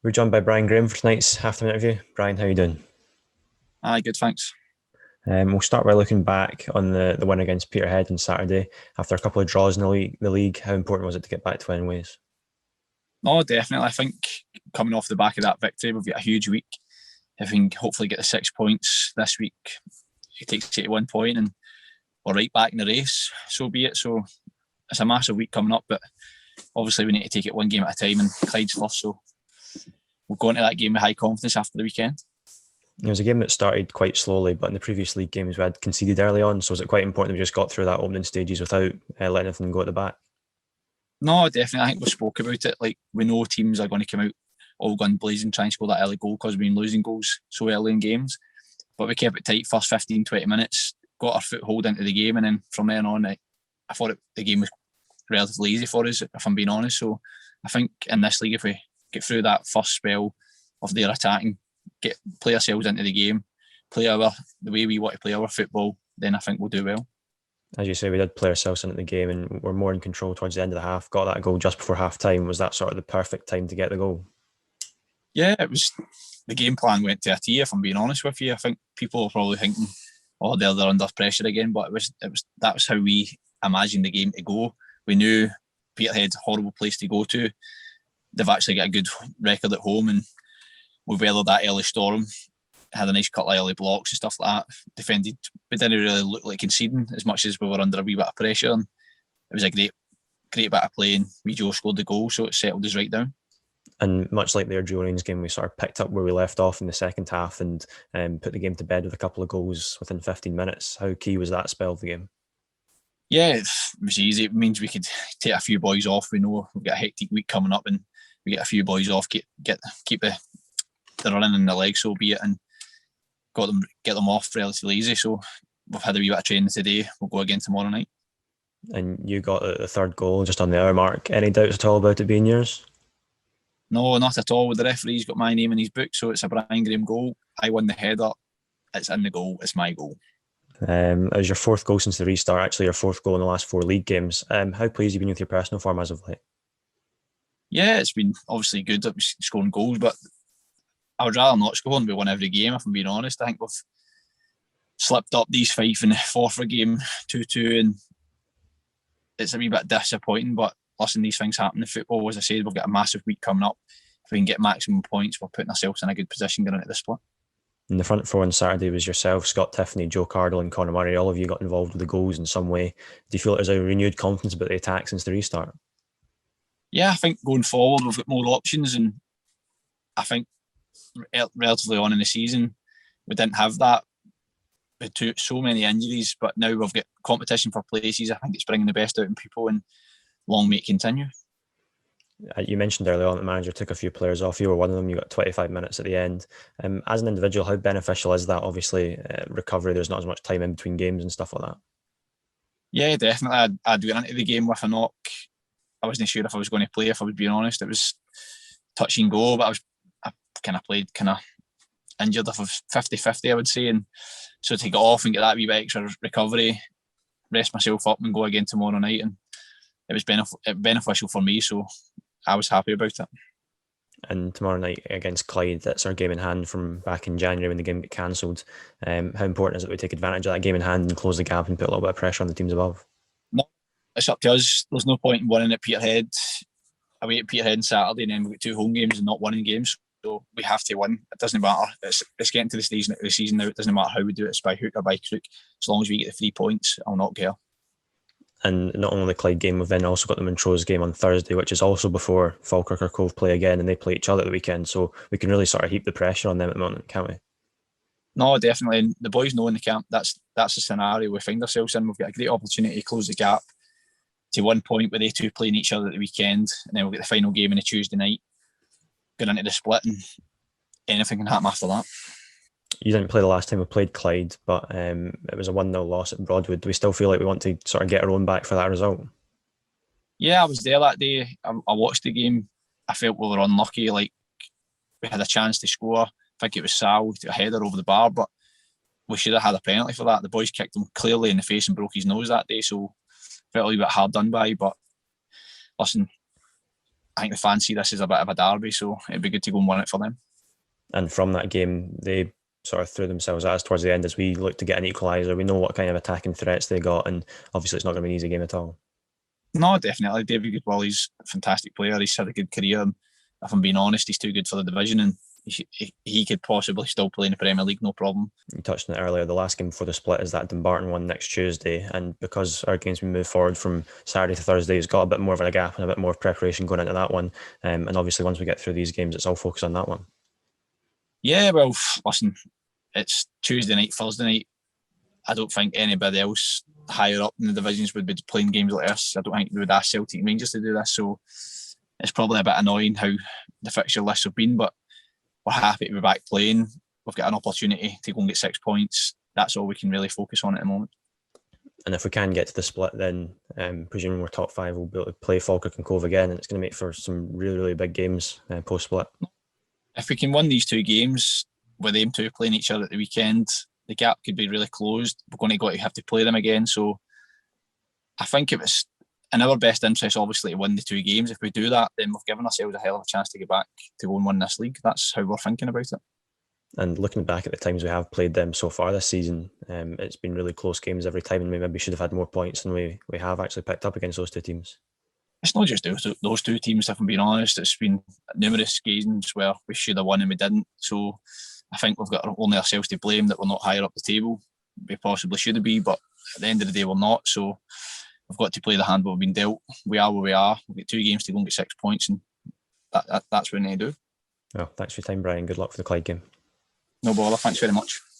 We're joined by Brian Graham for tonight's half-time interview. Brian, how are you doing? Aye, good, thanks. We'll start by looking back on the win against Peterhead on Saturday. After a couple of draws in the league, how important was it to get back to winning ways? No, definitely. I think coming off the back of that victory, we've got a huge week. If we can hopefully get the 6 points this week, it takes it to 1 point and we're right back in the race. So be it. So it's a massive week coming up, but obviously we need to take it one game at a time and Clyde's first. So we'll go into that game with high confidence after the weekend. It was a game that started quite slowly, but in the previous league games we had conceded early on, so was it quite important that we just got through that opening stages without letting anything go at the back? No, definitely. I think we spoke about it. Like, we know teams are going to come out all gun blazing, try and score that early goal because we've been losing goals so early in games. But we kept it tight first 15, 20 minutes, got our foothold into the game, and then from then on, I thought the game was relatively easy for us, if I'm being honest. So I think in this league, if we get through that first spell of their attacking, play ourselves into the game, the way we want to play our football, then I think we'll do well. As you say, we did play ourselves into the game and were more in control towards the end of the half. Got that goal just before half time. Was that sort of the perfect time to get the goal? Yeah, it was. The game plan went to a T, if I'm being honest with you. I think people are probably thinking, oh, they're under pressure again, but that was how we imagined the game to go. We knew Peterhead's a horrible place to go to. They've actually got a good record at home, and we weathered that early storm. Had a nice couple of early blocks and stuff like that. Defended, we didn't really look like conceding as much as we were under a wee bit of pressure. And it was a great bit of play, and we Joe scored the goal, so it settled us right down. And much like the Ardurians game, we sort of picked up where we left off in the second half and put the game to bed with a couple of goals within 15 minutes. How key was that spell of the game? Yeah, it was easy. It means we could take a few boys off. We know we've got a hectic week coming up, and we get a few boys off, keep the running in the legs, so be it, and get them off relatively easy. So we've had a wee bit of training today. We'll go again tomorrow night. And you got the third goal just on the hour mark. Any doubts at all about it being yours? No, not at all. The referee's got my name in his book, so it's a Brian Graham goal. I won the header. It's in the goal. It's my goal. It was your fourth goal since the restart, actually your fourth goal in the last four league games. How pleased have you been with your personal form as of late? Yeah, it's been obviously good at scoring goals, but I would rather not score and we win every game, if I'm being honest. I think we've slipped up these five in the fourth game, 2-2, and it's a wee bit disappointing, but listen, these things happen in football. As I said, we've got a massive week coming up. If we can get maximum points, we're putting ourselves in a good position going into the split. In the front four on Saturday was yourself, Scott Tiffany, Joe Cardle and Conor Murray. All of you got involved with the goals in some way. Do you feel there's a renewed confidence about the attack since the restart? Yeah, I think going forward we've got more options, and I think relatively on in the season we didn't have that with so many injuries, but now we've got competition for places. I think it's bringing the best out in people, and long may it continue. You mentioned earlier on that the manager took a few players off. You were one of them. You got 25 minutes at the end. As an individual, how beneficial is that? Obviously, recovery, there's not as much time in between games and stuff like that. Yeah, definitely. I'd went into the game with a knock. I wasn't sure if I was going to play, if I was being honest. It was touch and go, but I kind of played injured if I was 50-50, I would say. And so to get off and get that wee bit extra recovery, rest myself up and go again tomorrow night. And it was beneficial for me, so I was happy about it. And tomorrow night against Clyde, that's our game in hand from back in January when the game got cancelled. How important is it we take advantage of that game in hand and close the gap and put a little bit of pressure on the teams above? No, it's up to us. There's no point in winning at Peterhead, away at Peterhead on Saturday, and then we've got two home games and not winning games. So we have to win. It doesn't matter. It's getting to the stage of the season now. It doesn't matter how we do it. It's by hook or by crook. As long as we get the 3 points, I'll not care. And not only the Clyde game, we've then also got the Montrose game on Thursday, which is also before Falkirk or Cove play again, and they play each other at the weekend. So we can really sort of heap the pressure on them at the moment, can't we? No, definitely. And the boys know in the camp that's the scenario we find ourselves in. We've got a great opportunity to close the gap to 1 point with they two playing each other at the weekend, and then we'll get the final game on a Tuesday night, going into the split, and anything can happen after that. You didn't play the last time we played Clyde, but it was a 1-0 loss at Broadwood. Do we still feel like we want to sort of get our own back for that result? Yeah, I was there that day. I watched the game. I felt we were unlucky. Like, we had a chance to score. I think it was Sal, a header over the bar, but we should have had a penalty for that. The boys kicked him clearly in the face and broke his nose that day, so felt a little bit hard done by. But listen, I think the fans see this as a bit of a derby, so it'd be good to go and win it for them. And from that game, they sort of threw themselves at us towards the end as we looked to get an equaliser. We know what kind of attacking threats they got, and obviously it's not going to be an easy game at all. No, definitely. David Goodwilly's a fantastic player. He's had a good career. And if I'm being honest, he's too good for the division, and he could possibly still play in the Premier League, no problem. You touched on it earlier. The last game before the split is that Dumbarton one next Tuesday, and because our game's been moved forward from Saturday to Thursday, it's got a bit more of a gap and a bit more preparation going into that one. And obviously, once we get through these games, it's all focused on that one. Yeah, well, listen, it's Tuesday night, Thursday night. I don't think anybody else higher up in the divisions would be playing games like this. I don't think they would ask Celtic and Rangers to do this, so it's probably a bit annoying how the fixture lists have been, but we're happy to be back playing. We've got an opportunity to go and get 6 points. That's all we can really focus on at the moment. And if we can get to the split, then presuming we're top 5, we'll be able to play Falkirk and Cove again, and it's going to make for some really, really big games post-split. If we can win these 2 games with them 2 playing each other at the weekend, the gap could be really closed. We're going to have to play them again. So I think it was in our best interest, obviously, to win the 2 games. If we do that, then we've given ourselves a hell of a chance to get back to go and win this league. That's how we're thinking about it. And looking back at the times we have played them so far this season, it's been really close games every time, and we maybe should have had more points than we have actually picked up against those 2 teams. It's not just those 2 teams, if I'm being honest. It's been numerous games where we should have won and we didn't. So I think we've got only ourselves to blame that we're not higher up the table. We possibly should be, but at the end of the day, we're not. So we've got to play the hand we've been dealt. We are where we are. We've got 2 games to go and get 6 points, and that's what we need to do. Well, thanks for your time, Brian. Good luck for the Clyde game. No bother. Thanks very much.